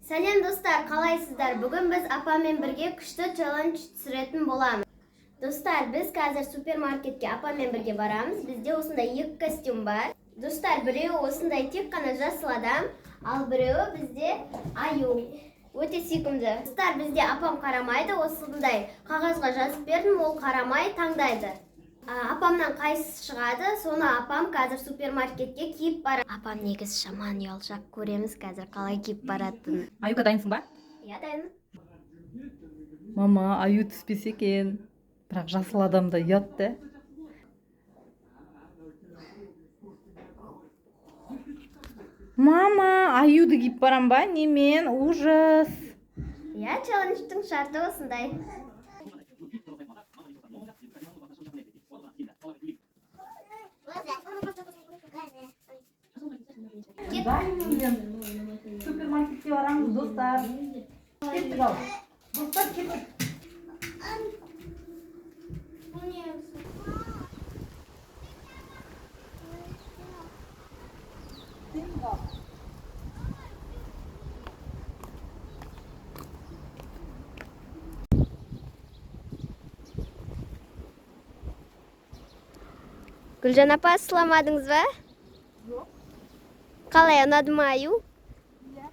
Сәлем достар, қалайсыздар? Бүгін біз апамен бірге күшті челлендж түсіретін боламыз. Достар, біз қазір супермаркетке апамен бірге барамыз. Бізде осындай екі костюм бар. Достар, біреуі осындай тек қана жасыл адам, ал біреуі бізде аю. Өте сүйкімді. Достар, бізде апам қарамайды, осындай қағазға жазып бердім, ол қарамай таңдайды. Апамнан қайсысы шығады, соны апам қазір супермаркетке киіп барады. Апам негізі жаман ұялшақ, көреміз қазір қалай киіп баратынын. Аюға дайынсың ба? Иә, дайынмын. Мама, аю түспесе екен. Бірақ жасыл адамда ұят та. Мама, аюды киіп барам ба? Немен? Ужас. Иә, челлендждің шарты осындай. Супермаркетке барамыз, достар. Кеттік ал. Достар, кеттік. Гүлжан апа, сыйламадыңыз ба? Жоқ. Қалай, ұнады ма аю? Иә.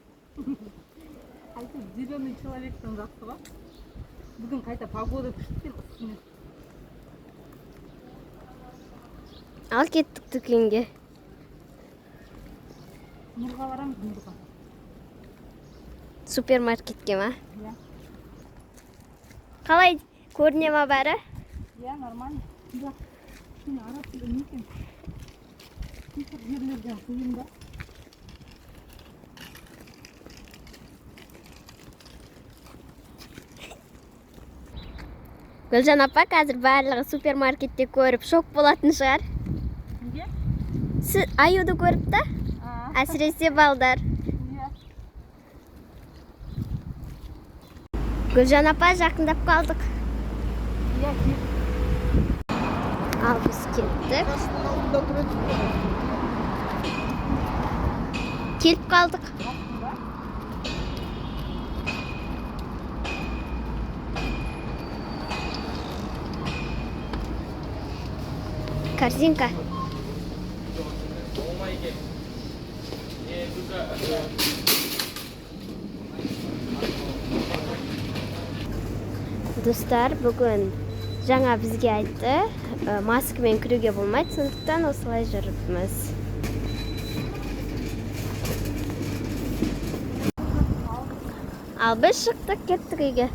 Қайта зеленый человектің жақсы ба? Бүгін қайта погода күшті үстіне. Ал кеттік дүкенге. Нұрға барамыз, Нұрға. Супермаркетке ма? Иә. Қалай, көріне ма бәрі? Иә, нормально. Бірақ кішкене арасында не екен? Кейбір жерлерден қиын да. Гүлжан апа, қазір барлығы супермаркетте көріп шок болатын шығар. Неге? Сіз аюды көріп та? Әсіресе балдар. Иә. Гүлжан апа, жақындап қалдық. Иә, кеттік. Ал біз кеттік. Келіп қалдық. Корзинка. Достар, бүгін жаңа бізге айтты, маскамен кіруге болмайды, сондықтан осылай жүріпміз. Ал біз шықтық, кеттік үйге.